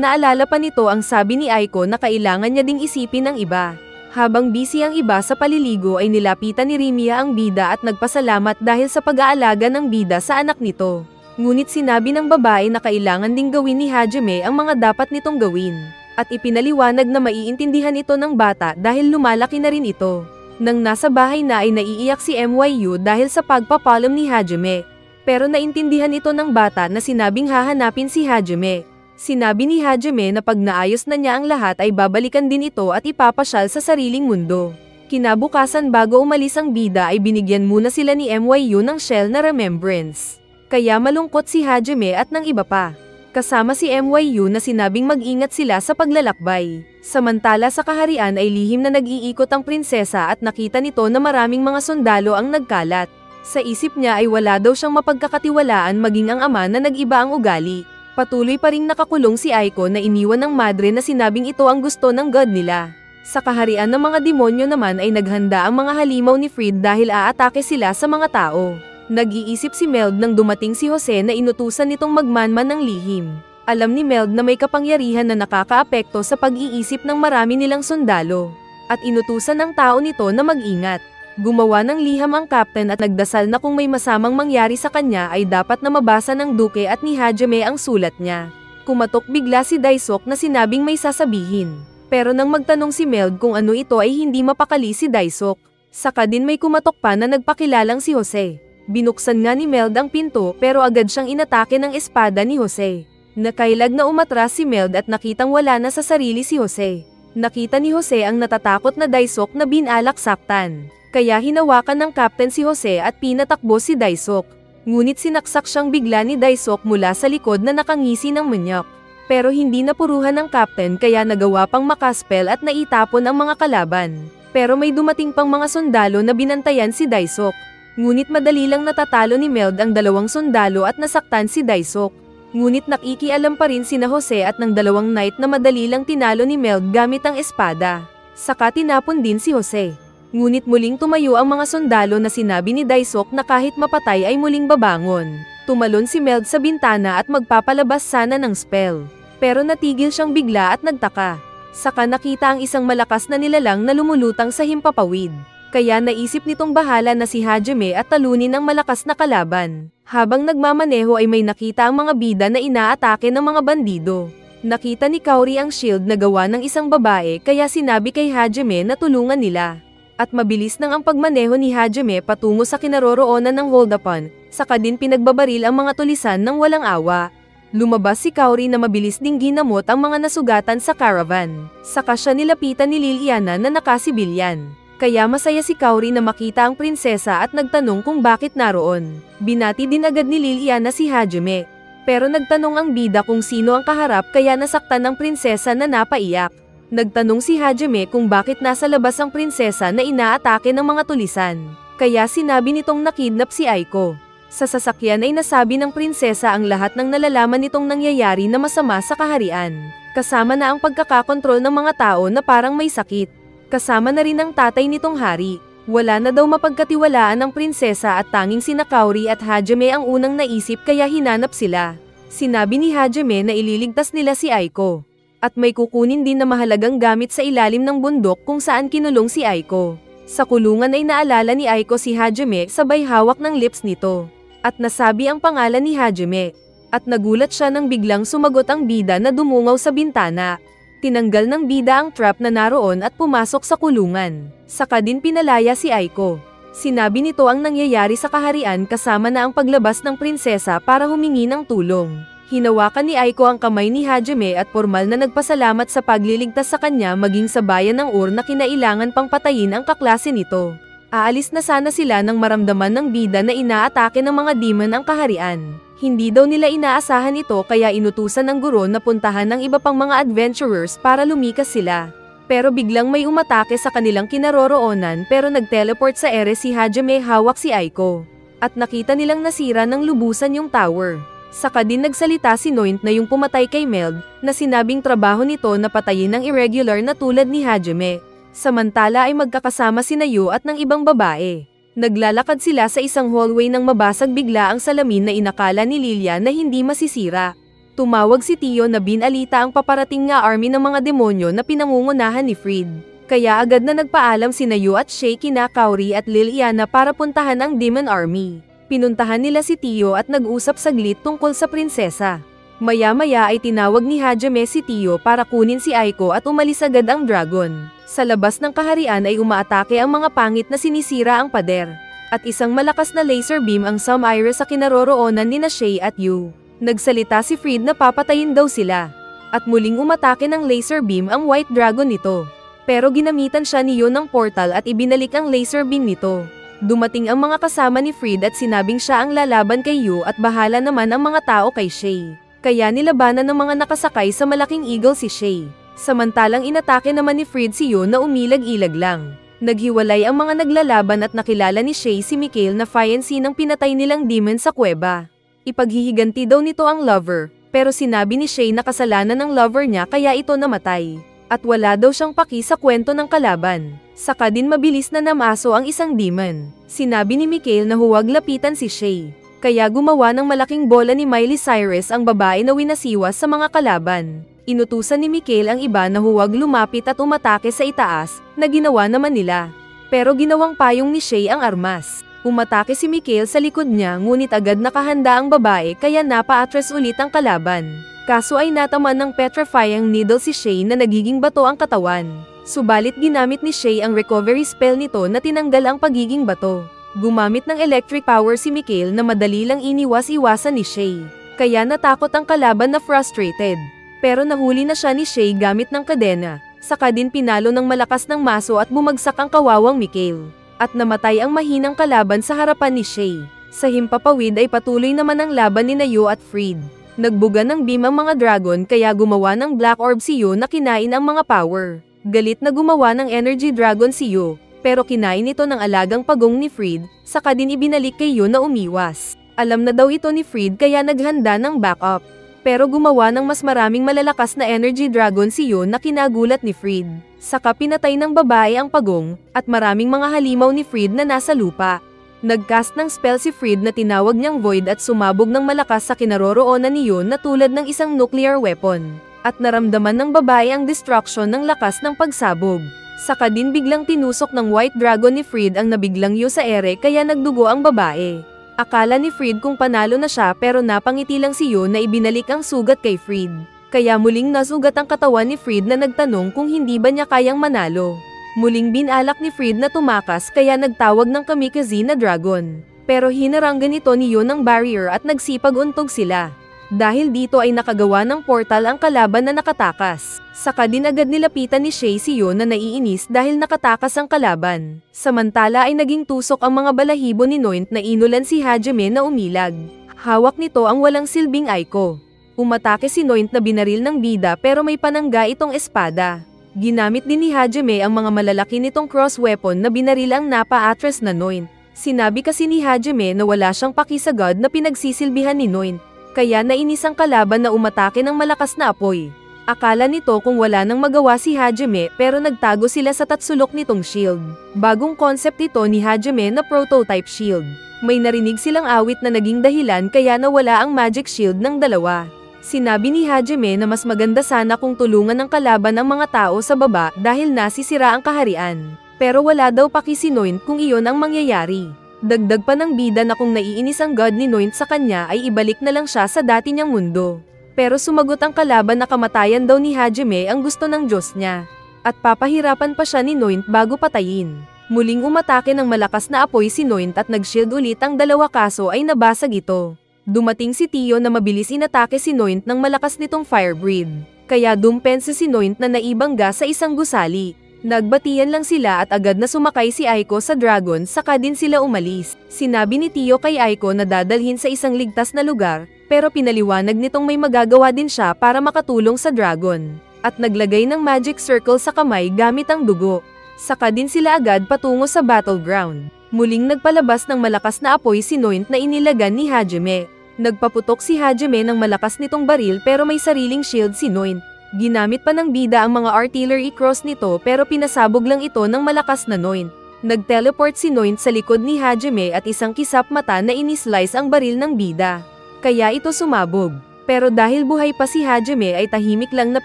S1: naalala pa nito ang sabi ni Aiko na kailangan niya ding isipin ng iba. Habang busy ang iba sa paliligo ay nilapitan ni Rimia ang bida at nagpasalamat dahil sa pag-aalaga ng bida sa anak nito. Ngunit sinabi ng babae na kailangan ding gawin ni Hajime ang mga dapat nitong gawin. At ipinaliwanag na maiintindihan ito ng bata dahil lumalaki na rin ito. Nang nasa bahay na ay naiiyak si MYU dahil sa pagpapalam ni Hajime. Pero naintindihan ito ng bata na sinabing hahanapin si Hajime. Sinabi ni Hajime na pag naayos na niya ang lahat ay babalikan din ito at ipapasyal sa sariling mundo. Kinabukasan bago umalis ang bida ay binigyan muna sila ni MYU ng shell na remembrance. Kaya malungkot si Hajime at ng iba pa. Kasama si MYU na sinabing mag-ingat sila sa paglalakbay. Samantala sa kaharian ay lihim na nag-iikot ang prinsesa at nakita nito na maraming mga sundalo ang nagkalat. Sa isip niya ay wala daw siyang mapagkakatiwalaan maging ang ama na nag-iba ang ugali. Patuloy pa ring nakakulong si Aiko na iniwan ng madre na sinabing ito ang gusto ng god nila. Sa kaharian ng mga demonyo naman ay naghanda ang mga halimaw ni Fried dahil aatake sila sa mga tao. Nag-iisip si Meld nang dumating si Jose na inutusan nitong magmanman ng lihim. Alam ni Meld na may kapangyarihan na nakakaapekto sa pag-iisip ng marami nilang sundalo. At inutusan ng tao nito na mag-ingat. Gumawa ng liham ang captain at nagdasal na kung may masamang mangyari sa kanya ay dapat na mabasa ng duke at ni Hajime ang sulat niya. Kumatok bigla si Daisuk na sinabing may sasabihin. Pero nang magtanong si Meld kung ano ito ay hindi mapakali si Daisuk. Saka din may kumatok pa na nagpakilalang si Jose. Binuksan nga ni Meld ang pinto pero agad siyang inatake ng espada ni Jose. Nakailag na umatras si Meld at nakitang wala na sa sarili si Jose. Nakita ni Jose ang natatakot na Daisuk na binalak saktan. Kaya hinawakan ng captain si Jose at pinatakbo si Daisuk. Ngunit sinaksak siyang bigla ni Daisuk mula sa likod na nakangisi ng manyak. Pero hindi napuruhan ng captain kaya nagawa pang makaspel at naitapon ang mga kalaban. Pero may dumating pang mga sundalo na binantayan si Daisuk. Ngunit madali lang natatalo ni Meld ang dalawang sundalo at nasaktan si Daisuk. Ngunit nakikialam pa rin sina Jose at ng dalawang knight na madali lang tinalo ni Meld gamit ang espada. Saka tinapon din si Jose. Ngunit muling tumayo ang mga sundalo na sinabi ni Daisuk na kahit mapatay ay muling babangon. Tumalon si Meld sa bintana at magpapalabas sana ng spell. Pero natigil siyang bigla at nagtaka. Saka nakita ang isang malakas na nilalang na lumulutang sa himpapawid. Kaya naisip nitong bahala na si Hajime at talunin ang malakas na kalaban. Habang nagmamaneho ay may nakita ang mga bida na inaatake ng mga bandido. Nakita ni Kaori ang shield na gawa ng isang babae kaya sinabi kay Hajime na tulungan nila. At mabilis nang ang pagmaneho ni Hajime patungo sa kinaroroonan ng hold-upon, saka din pinagbabaril ang mga tulisan ng walang awa. Lumabas si Kaori na mabilis ding ginamot ang mga nasugatan sa caravan. Saka siya nilapitan ni Liliana na nakasibilyan. Kaya masaya si Kaori na makita ang prinsesa at nagtanong kung bakit naroon. Binati din agad ni Liliana si Hajime. Pero nagtanong ang bida kung sino ang kaharap kaya nasaktan ng prinsesa na napaiyak. Nagtanong si Hajime kung bakit nasa labas ang prinsesa na inaatake ng mga tulisan. Kaya sinabi nitong nakidnap si Aiko. Sa sasakyan ay nasabi ng prinsesa ang lahat ng nalalaman nitong nangyayari na masama sa kaharian. Kasama na ang pagkakakontrol ng mga tao na parang may sakit. Kasama na rin ang tatay nitong hari. Wala na daw mapagkatiwalaan ng prinsesa at tanging sina Kaori at Hajime ang unang naisip kaya hinanap sila. Sinabi ni Hajime na ililigtas nila si Aiko. At may kukunin din na mahalagang gamit sa ilalim ng bundok kung saan kinulong si Aiko. Sa kulungan ay naalala ni Aiko si Hajime sabay hawak ng lips nito. At nasabi ang pangalan ni Hajime. At nagulat siya nang biglang sumagot ang bida na dumungaw sa bintana. Tinanggal ng bida ang trap na naroon at pumasok sa kulungan. Saka din pinalaya si Aiko. Sinabi nito ang nangyayari sa kaharian kasama na ang paglabas ng prinsesa para humingi ng tulong. Hinawakan ni Aiko ang kamay ni Hajime at formal na nagpasalamat sa pagliligtas sa kanya maging sa bayan ng Ur na kinailangan pang patayin ang kaklase nito. Aalis na sana sila nang maramdaman ng bida na inaatake ng mga demon ang kaharian. Hindi daw nila inaasahan ito kaya inutusan ng guro na puntahan ng iba pang mga adventurers para lumikas sila. Pero biglang may umatake sa kanilang kinaroroonan pero nag-teleport sa ere si Hajime hawak si Aiko. At nakita nilang nasira ng lubusan yung tower. Saka din nagsalita si Noint na yung pumatay kay Meld, na sinabing trabaho nito na patayin ng irregular na tulad ni Hajime. Samantala ay magkakasama sina Yu at ng ibang babae. Naglalakad sila sa isang hallway nang mabasag bigla ang salamin na inakala ni Lilia na hindi masisira. Tumawag si Tio na binalita ang paparating nga army ng mga demonyo na pinangungunahan ni Fried. Kaya agad na nagpaalam sina Yu at Shay kina Kaori at Liliana para puntahan ang Demon Army. Pinuntahan nila si Tio at nag-usap saglit tungkol sa prinsesa. Maya-maya ay tinawag ni Hajime si Tio para kunin si Aiko at umalis agad ang dragon. Sa labas ng kaharian ay umaatake ang mga pangit na sinisira ang pader. At isang malakas na laser beam ang sumire sa kinaroroonan ni Shay at Yu. Nagsalita si Fried na papatayin daw sila. At muling umatake ng laser beam ang white dragon nito. Pero ginamitan siya ni Yu ng portal at ibinalik ang laser beam nito. Dumating ang mga kasama ni Fried at sinabing siya ang lalaban kay Yu at bahala naman ang mga tao kay Shay. Kaya nilabanan ng mga nakasakay sa malaking eagle si Shay. Samantalang inatake naman ni Fried si Yu na umilag-ilag lang. Naghiwalay ang mga naglalaban at nakilala ni Shay si Mikhail na fiancé ng pinatay nilang demon sa kuweba. Ipaghihiganti daw nito ang lover, pero sinabi ni Shay na kasalanan ng lover niya kaya ito namatay. At wala daw siyang paki sa kwento ng kalaban. Saka din mabilis na namaso ang isang demon. Sinabi ni Mikhail na huwag lapitan si Shay. Kaya gumawa ng malaking bola ni Miley Cyrus ang babae na winasiwas sa mga kalaban. Inutusan ni Mikhail ang iba na huwag lumapit at umatake sa itaas, na ginawa naman nila. Pero ginawang payong ni Shay ang armas. Umatake si Mikhail sa likod niya ngunit agad nakahanda ang babae kaya napa-atras ulit ang kalaban. Kaso ay nataman ng petrifying needle si Shay na nagiging bato ang katawan. Subalit ginamit ni Shay ang recovery spell nito na tinanggal ang pagiging bato. Gumamit ng electric power si Mikhail na madali lang iniwas-iwasan ni Shay. Kaya natakot ang kalaban na frustrated. Pero nahuli na siya ni Shay gamit ng kadena. Saka din pinalo ng malakas ng maso at bumagsak ang kawawang Mikhail. At namatay ang mahinang kalaban sa harapan ni Shay. Sa himpapawid ay patuloy naman ang laban ni Yu at Fried. Nagbuga ng beam ang mga dragon kaya gumawa ng black orb si Yu na kinain ang mga power. Galit na gumawa ng energy dragon si Yu, pero kinain ito ng alagang pagong ni Fried, saka din ibinalik kay Yu na umiwas. Alam na daw ito ni Fried kaya naghanda ng backup. Pero gumawa ng mas maraming malalakas na energy dragon si Yu na kinagulat ni Fried. Saka pinatay ng babae ang pagong, at maraming mga halimaw ni Fried na nasa lupa. Nagcast ng spell si Fried na tinawag niyang Void at sumabog ng malakas sa kinaroroonan ni Yu na tulad ng isang nuclear weapon. At naramdaman ng babae ang destruction ng lakas ng pagsabog. Saka din biglang tinusok ng white dragon ni Fried ang nabiglang Yu sa ere kaya nagdugo ang babae. Akala ni Fried kung panalo na siya pero napangiti lang si Yu na ibinalik ang sugat kay Fried. Kaya muling nasugat ang katawan ni Fried na nagtanong kung hindi ba niya kayang manalo. Muling binalak ni Fried na tumakas kaya nagtawag ng kamikaze na dragon. Pero hinaranggan ito ni Yu ng barrier at nagsipag-untog sila. Dahil dito ay nakagawa ng portal ang kalaban na nakatakas. Saka din agad nilapitan ni Shay si Yu na naiinis dahil nakatakas ang kalaban. Samantala ay naging tusok ang mga balahibo ni Noint na inulan si Hajime na umilag. Hawak nito ang walang silbing Aiko. Umatake si Noint na binaril ng bida pero may panangga itong espada. Ginamit din ni Hajime ang mga malalaki nitong cross weapon na binaril ang napa-atras na Noint. Sinabi kasi ni Hajime na wala siyang paki sa god na pinagsisilbihan ni Noint. Kaya nainis ang kalaban na umatake ng malakas na apoy. Akala nito kung wala nang magawa si Hajime pero nagtago sila sa tatsulok nitong shield. Bagong concept ito ni Hajime na prototype shield. May narinig silang awit na naging dahilan kaya nawala ang magic shield ng dalawa. Sinabi ni Hajime na mas maganda sana kung tulungan ng kalaban ang mga tao sa baba dahil nasisira ang kaharian. Pero wala daw paki si Noint kung iyon ang mangyayari. Dagdag pa ng bida na kung naiinis ang god ni Noint sa kanya ay ibalik na lang siya sa dati niyang mundo. Pero sumagot ang kalaban na kamatayan daw ni Hajime ang gusto ng Diyos niya. At papahirapan pa siya ni Noint bago patayin. Muling umatake ng malakas na apoy si Noint at nag-shield ulit ang dalawa kaso ay nabasag ito. Dumating si Tio na mabilis inatake si Noint ng malakas nitong fire breath. Kaya dumpensa si Noint na naibangga sa isang gusali. Nagbatian lang sila at agad na sumakay si Aiko sa dragon saka din sila umalis. Sinabi ni Tio kay Aiko na dadalhin sa isang ligtas na lugar, pero pinaliwanag nitong may magagawa din siya para makatulong sa dragon. At naglagay ng magic circle sa kamay gamit ang dugo. Saka din sila agad patungo sa battleground. Muling nagpalabas ng malakas na apoy si Noint na inilagan ni Hajime. Nagpaputok si Hajime ng malakas nitong baril pero may sariling shield si Noint. Ginamit pa ng bida ang mga artillery cross nito pero pinasabog lang ito ng malakas na Noint. Nag-teleport si Noint sa likod ni Hajime at isang kisap mata na inislice ang baril ng bida. Kaya ito sumabog. Pero dahil buhay pa si Hajime ay tahimik lang na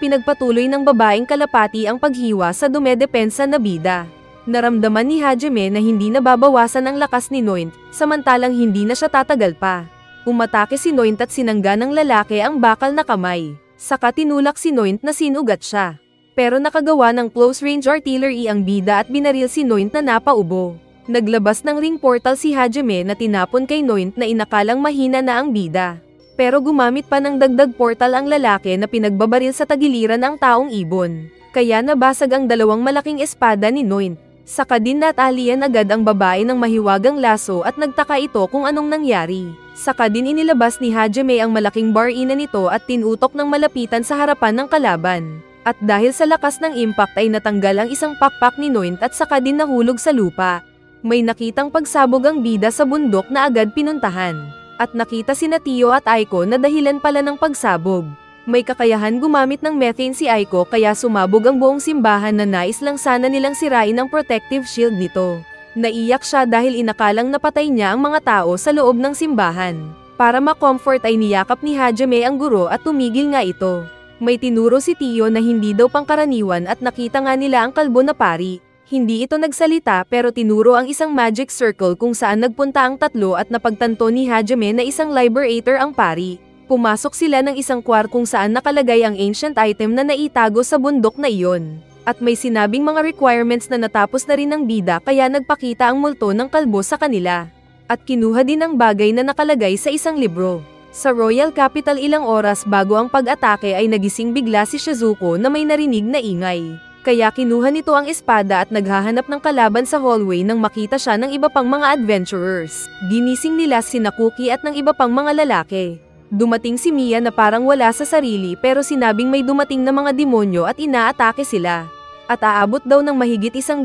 S1: pinagpatuloy ng babaeng kalapati ang paghiwa sa dumedepensa na bida. Naramdaman ni Hajime na hindi nababawasan ang lakas ni Noint, samantalang hindi na siya tatagal pa. Umatake si Noint at sinangga ng lalaki ang bakal na kamay. Saka tinulak si Noint na sinugat siya. Pero nakagawa ng close-range artillery ang bida at binaril si Noint na napaubo. Naglabas ng ring portal si Hajime na tinapon kay Noint na inakalang mahina na ang bida. Pero gumamit pa ng dagdag portal ang lalaki na pinagbabaril sa tagiliran ang taong ibon. Kaya nabasag ang dalawang malaking espada ni Noint. Saka din natalian agad ang babae ng mahiwagang laso at nagtaka ito kung anong nangyari. Saka din inilabas ni Hajime ang malaking bar-ina nito at tinutok ng malapitan sa harapan ng kalaban. At dahil sa lakas ng impact ay natanggal ang isang pakpak ni Noint at saka din nahulog sa lupa. May nakitang pagsabog ang bida sa bundok na agad pinuntahan. At nakita sina Tio at Aiko na dahilan pala ng pagsabog. May kakayahan gumamit ng methane si Aiko kaya sumabog ang buong simbahan na nais lang sana nilang sirain ang protective shield nito. Naiyak siya dahil inakalang napatay niya ang mga tao sa loob ng simbahan. Para ma-comfort ay niyakap ni Hajime ang guro at tumigil nga ito. May tinuro si Tio na hindi daw pangkaraniwan at nakita nga nila ang kalbo na pari. Hindi ito nagsalita pero tinuro ang isang magic circle kung saan nagpunta ang tatlo at napagtanto ni Hajime na isang liberator ang pari. Pumasok sila ng isang kwar kung saan nakalagay ang ancient item na naitago sa bundok na iyon. At may sinabing mga requirements na natapos na rin ng bida kaya nagpakita ang multo ng kalbo sa kanila. At kinuha din ang bagay na nakalagay sa isang libro. Sa Royal Capital ilang oras bago ang pag-atake ay nagising bigla si Shizuko na may narinig na ingay. Kaya kinuha nito ang espada at naghahanap ng kalaban sa hallway nang makita siya ng iba pang mga adventurers. Ginising nila si Nakuki at ng iba pang mga lalaki. Dumating si Mia na parang wala sa sarili pero sinabing may dumating na mga demonyo at inaatake sila. At aabot daw ng mahigit 100,000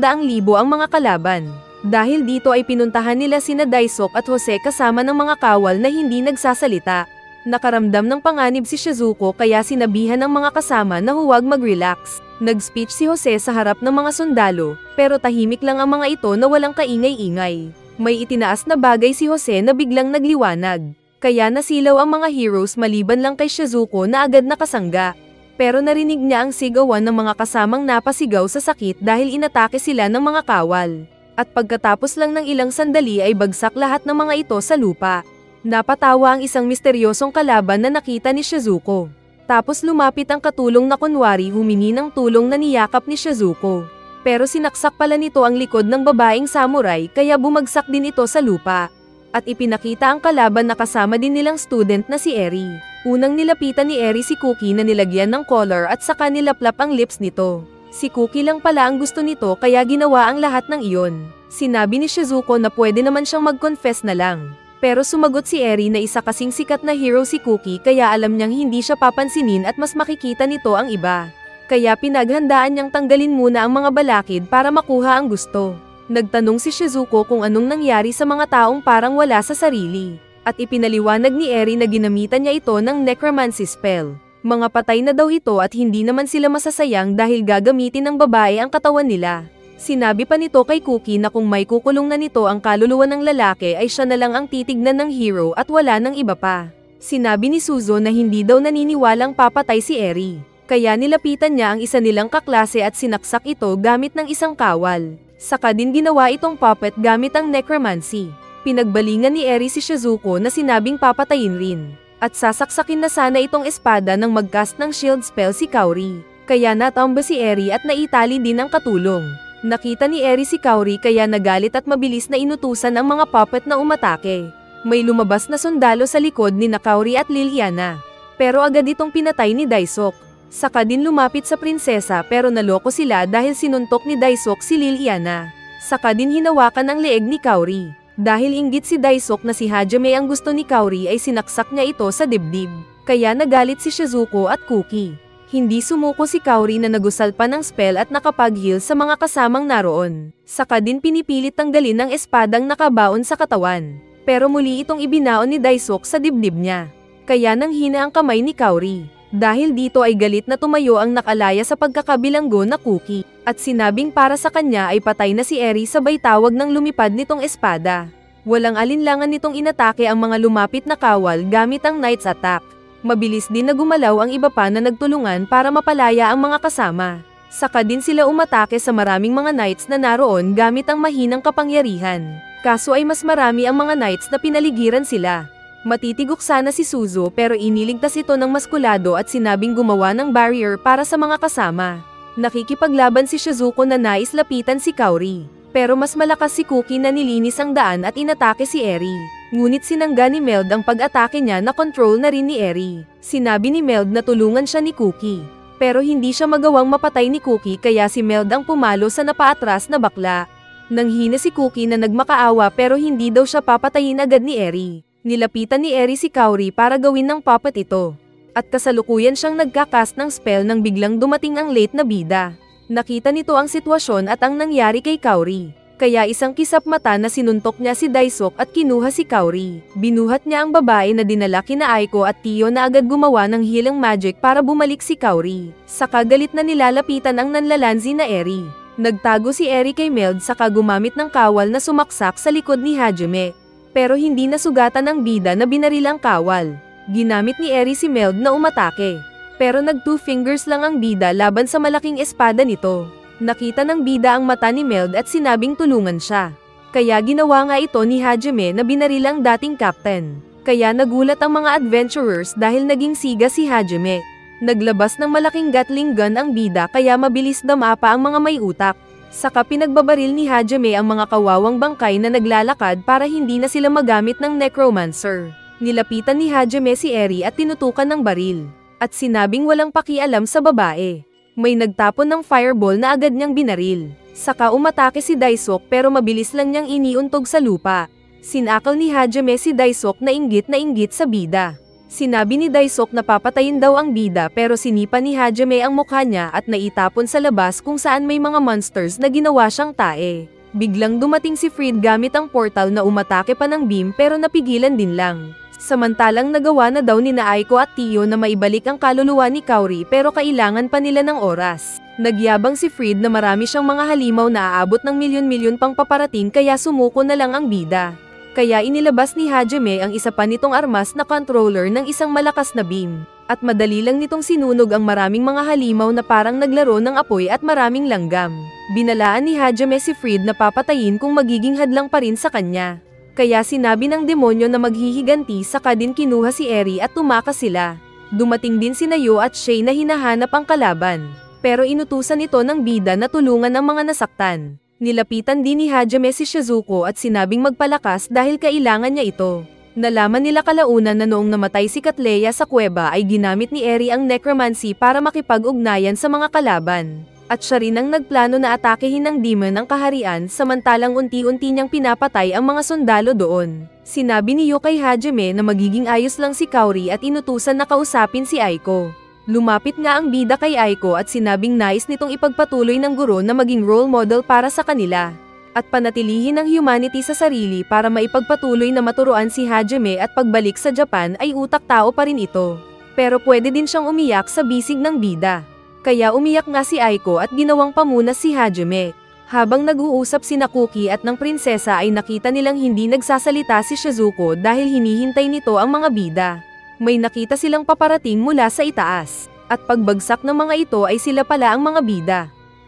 S1: ang mga kalaban. Dahil dito ay pinuntahan nila sina Daisok at Jose kasama ng mga kawal na hindi nagsasalita. Nakaramdam ng panganib si Shizuko kaya sinabihan ng mga kasama na huwag mag-relax. Nag-speech si Jose sa harap ng mga sundalo, pero tahimik lang ang mga ito na walang kaingay-ingay. May itinaas na bagay si Jose na biglang nagliwanag. Kaya nasilaw ang mga heroes maliban lang kay Shizuko na agad nakasangga. Pero narinig niya ang sigawan ng mga kasamang napasigaw sa sakit dahil inatake sila ng mga kawal. At pagkatapos lang ng ilang sandali ay bagsak lahat ng mga ito sa lupa. Napatawa ang isang misteryosong kalaban na nakita ni Shizuko. Tapos lumapit ang katulong na kunwari humingi ng tulong na niyakap ni Shizuko. Pero sinaksak pala nito ang likod ng babaeng samurai kaya bumagsak din ito sa lupa. At ipinakita ang kalaban na kasama din nilang student na si Eri. Unang nilapitan ni Eri si Cookie na nilagyan ng collar at saka nilaplap ang lips nito. Si Cookie lang pala ang gusto nito kaya ginawa ang lahat ng iyon. Sinabi ni Shizuko na pwede naman siyang mag-confess na lang. Pero sumagot si Eri na isa kasing sikat na hero si Cookie kaya alam niyang hindi siya papansinin at mas makikita nito ang iba. Kaya pinaghandaan niyang tanggalin muna ang mga balakid para makuha ang gusto. Nagtanong si Shizuko kung anong nangyari sa mga taong parang wala sa sarili. At ipinaliwanag ni Eri na ginamitan niya ito ng necromancy spell. Mga patay na daw ito at hindi naman sila masasayang dahil gagamitin ng babae ang katawan nila. Sinabi pa nito kay Cookie na kung may kukulong na nito ang kaluluwa ng lalaki ay siya na lang ang titignan ng hero at wala ng iba pa. Sinabi ni Suzo na hindi daw naniniwalang papatay si Eri. Kaya nilapitan niya ang isa nilang kaklase at sinaksak ito gamit ng isang kawal. Saka din ginawa itong puppet gamit ang necromancy. Pinagbalingan ni Eri si Shizuko na sinabing papatayin rin. At sasaksakin na sana itong espada nang mag-cast ng shield spell si Kaori. Kaya natamba si Eri at naitali din ang katulong. Nakita ni Eri si Kaori kaya nagalit at mabilis na inutusan ang mga puppet na umatake. May lumabas na sundalo sa likod ni Kaori at Liliana. Pero agad itong pinatay ni Daisok. Saka din lumapit sa prinsesa pero naloko sila dahil sinuntok ni Daisok si Liliana. Saka din hinawakan ang leeg ni Kaori. Dahil inggit si Daisok na si Hajime ang gusto ni Kaori ay sinaksak niya ito sa dibdib. Kaya nagalit si Shizuko at Cookie. Hindi sumuko si Kaori na nagusal pa ng spell at nakapag-heal sa mga kasamang naroon. Saka din pinipilit tanggalin ang espadang nakabaon sa katawan. Pero muli itong ibinaon ni Daisok sa dibdib niya. Kaya nanghina ang kamay ni Kaori. Dahil dito ay galit na tumayo ang nakalaya sa pagkakabilanggo na Cookie, at sinabing para sa kanya ay patay na si Eri sabay tawag ng lumipad nitong espada. Walang alinlangan nitong inatake ang mga lumapit na kawal gamit ang Knight's Attack. Mabilis din na gumalaw ang iba pa na nagtulungan para mapalaya ang mga kasama. Saka din sila umatake sa maraming mga Knights na naroon gamit ang mahinang kapangyarihan. Kaso ay mas marami ang mga Knights na pinaligiran sila. Matitigok sana si Suzu pero iniligtas ito ng maskulado at sinabing gumawa ng barrier para sa mga kasama. Nakikipaglaban si Shizuko na nais lapitan si Kaori. Pero mas malakas si Cookie na nilinis ang daan at inatake si Eri. Ngunit sinangga ni Meld ang pag-atake niya na control na rin ni Eri. Sinabi ni Meld na tulungan siya ni Cookie. Pero hindi siya magawang mapatay ni Cookie kaya si Meld ang pumalo sa napaatras na bakla. Nanghina si Cookie na nagmakaawa pero hindi daw siya papatayin agad ni Eri. Nilapitan ni Eri si Kaori para gawin ng puppet ito. At kasalukuyan siyang nagkakast ng spell nang biglang dumating ang late na bida. Nakita nito ang sitwasyon at ang nangyari kay Kaori. Kaya isang kisap mata na sinuntok niya si Daisuk at kinuha si Kaori. Binuhat niya ang babae na dinala kina Aiko at Tio na agad gumawa ng healing magic para bumalik si Kaori. Saka galit na nilalapitan ang nanlalanzi na Eri. Nagtago si Eri kay Meld saka gumamit ng kawal na sumaksak sa likod ni Hajime. Pero hindi nasugatan ng bida na binaril ang kawal. Ginamit ni Eri si Meld na umatake. Pero nag-two fingers lang ang bida laban sa malaking espada nito. Nakita ng bida ang mata ni Meld at sinabing tulungan siya. Kaya ginawa nga ito ni Hajime na binaril ang dating captain. Kaya nagulat ang mga adventurers dahil naging siga si Hajime. Naglabas ng malaking Gatling gun ang bida kaya mabilis damapa ang mga may utak. Saka pinagbabaril ni Hajime ang mga kawawang bangkay na naglalakad para hindi na sila magamit ng necromancer. Nilapitan ni Hajime si Eri at tinutukan ng baril. At sinabing walang pakialam sa babae. May nagtapon ng fireball na agad niyang binaril. Saka umatake si Daisuk pero mabilis lang niyang iniuntog sa lupa. Sinakal ni Hajime si Daisuk na inggit sa bida. Sinabi ni Daisuk na papatayin daw ang bida pero sinipa ni Hajime ang mukha niya at naitapon sa labas kung saan may mga monsters na ginawa siyang tae. Biglang dumating si Fried gamit ang portal na umatake pa ng beam pero napigilan din lang. Samantalang nagawa na daw ni Aiko at Tio na maibalik ang kaluluwa ni Kaori pero kailangan pa nila ng oras. Nagyabang si Fried na marami siyang mga halimaw na aabot ng milyon-milyon pang paparating kaya sumuko na lang ang bida. Kaya inilabas ni Hajime ang isa pa nitong armas na controller ng isang malakas na beam. At madali lang nitong sinunog ang maraming mga halimaw na parang naglaro ng apoy at maraming langgam. Binalaan ni Hajime si Fried na papatayin kung magiging hadlang pa rin sa kanya. Kaya sinabi ng demonyo na maghihiganti saka din kinuha si Eri at tumakas sila. Dumating din si Nayo at Shay na hinahanap ang kalaban. Pero inutusan ito ng bida na tulungan ang mga nasaktan. Nilapitan din ni Hajime si Shizuko at sinabing magpalakas dahil kailangan niya ito. Nalaman nila kalaunan na noong namatay si Katleya sa kuweba ay ginamit ni Eri ang necromancy para makipag-ugnayan sa mga kalaban. At siya rin ang nagplano na atakehin ng demon ang kaharian samantalang unti-unti niyang pinapatay ang mga sundalo doon. Sinabi niyo kay Hajime na magiging ayos lang si Kaori at inutusan na kausapin si Aiko. Lumapit nga ang bida kay Aiko at sinabing nais nitong ipagpatuloy ng guro na maging role model para sa kanila. At panatilihin ang humanity sa sarili para maipagpatuloy na maturuan si Hajime at pagbalik sa Japan ay utak tao pa rin ito. Pero pwede din siyang umiyak sa bisig ng bida. Kaya umiyak nga si Aiko at ginawang pamunas si Hajime. Habang nag-uusap sina Cookie at ng prinsesa ay nakita nilang hindi nagsasalita si Shizuko dahil hinihintay nito ang mga bida. May nakita silang paparating mula sa itaas. At pagbagsak ng mga ito ay sila pala ang mga bida.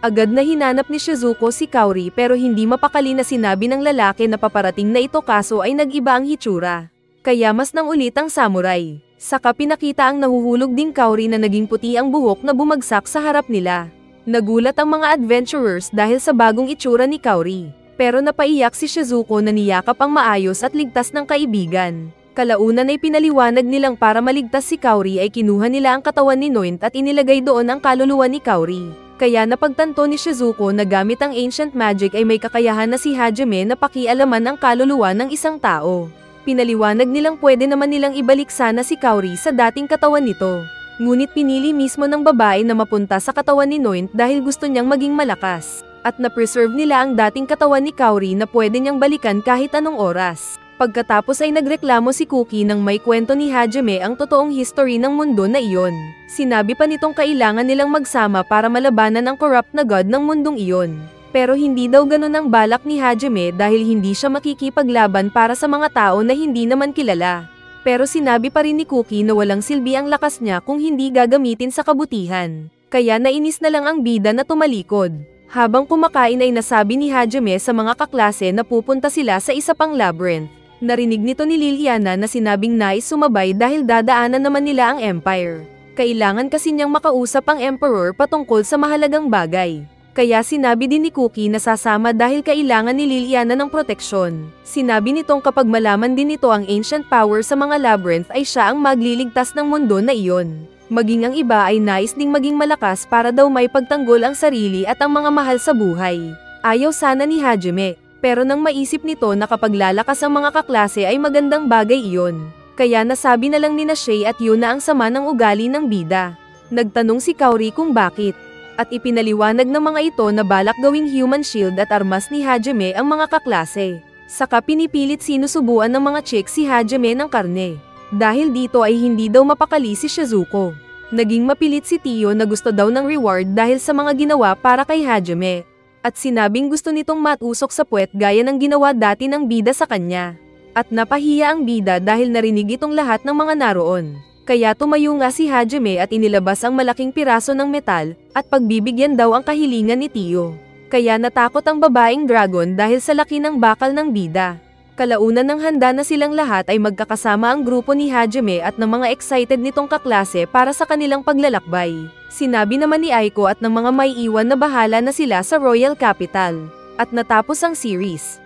S1: Agad na hinanap ni Shizuko si Kaori pero hindi mapakali na sinabi ng lalaki na paparating na ito kaso ay nag-iba ang hitsura. Kaya mas nang ulit ang samurai. Saka pinakita ang nahuhulog ding Kaori na naging puti ang buhok na bumagsak sa harap nila. Nagulat ang mga adventurers dahil sa bagong itsura ni Kaori. Pero napaiyak si Shizuko na niyakap ang maayos at ligtas ng kaibigan. Kalaunan ay pinaliwanag nilang para maligtas si Kaori ay kinuha nila ang katawan ni Noint at inilagay doon ang kaluluwa ni Kaori. Kaya napagtanto ni Shizuko na gamit ang ancient magic ay may kakayahan na si Hajime na pakialaman ang kaluluwa ng isang tao. Pinaliwanag nilang pwede naman nilang ibalik sana si Kaori sa dating katawan nito. Ngunit pinili mismo ng babae na mapunta sa katawan ni Noint dahil gusto niyang maging malakas. At na-preserve nila ang dating katawan ni Kaori na pwede niyang balikan kahit anong oras. Pagkatapos ay nagreklamo si Cookie nang may kwento ni Hajime ang totoong history ng mundo na iyon. Sinabi pa nitong kailangan nilang magsama para malabanan ang corrupt na god ng mundong iyon. Pero hindi daw ganun ang balak ni Hajime dahil hindi siya makikipaglaban para sa mga tao na hindi naman kilala. Pero sinabi pa rin ni Cookie na walang silbi ang lakas niya kung hindi gagamitin sa kabutihan. Kaya nainis na lang ang bida na tumalikod. Habang kumakain ay nasabi ni Hajime sa mga kaklase na pupunta sila sa isa pang labyrinth. Narinig nito ni Liliana na sinabing nais sumabay dahil dadaanan naman nila ang Empire. Kailangan kasi niyang makausap ang Emperor patungkol sa mahalagang bagay. Kaya sinabi din ni Cookie na sasama dahil kailangan ni Liliana ng proteksyon. Sinabi nitong kapag malaman din nito ang ancient power sa mga labyrinth ay siya ang magliligtas ng mundo na iyon. Maging ang iba ay nais ding maging malakas para daw may pagtanggol ang sarili at ang mga mahal sa buhay. Ayaw sana ni Hajime. Pero nang maisip nito na kapag lalakas ang mga kaklase ay magandang bagay iyon. Kaya nasabi na lang ni Shay at yun na ang sama ng ugali ng bida. Nagtanong si Kaori kung bakit. At ipinaliwanag ng mga ito na balak gawing human shield at armas ni Hajime ang mga kaklase. Saka pinipilit sinusubuan ng mga chick si Hajime ng karne. Dahil dito ay hindi daw mapakali si Shizuko. Naging mapilit si Tio na gusto daw ng reward dahil sa mga ginawa para kay Hajime. At sinabing gusto nitong matusok sa puwet gaya ng ginawa dati ng bida sa kanya. At napahiya ang bida dahil narinig itong lahat ng mga naroon. Kaya tumayo nga si Hajime at inilabas ang malaking piraso ng metal, at pagbibigyan daw ang kahilingan ni Tio. Kaya natakot ang babaeng dragon dahil sa laki ng bakal ng bida. Kalaunan ng handa na silang lahat ay magkakasama ang grupo ni Hajime at ng mga excited nitong kaklase para sa kanilang paglalakbay. Sinabi naman ni Aiko at ng mga may iwan na bahala na sila sa Royal Capital. At natapos ang series.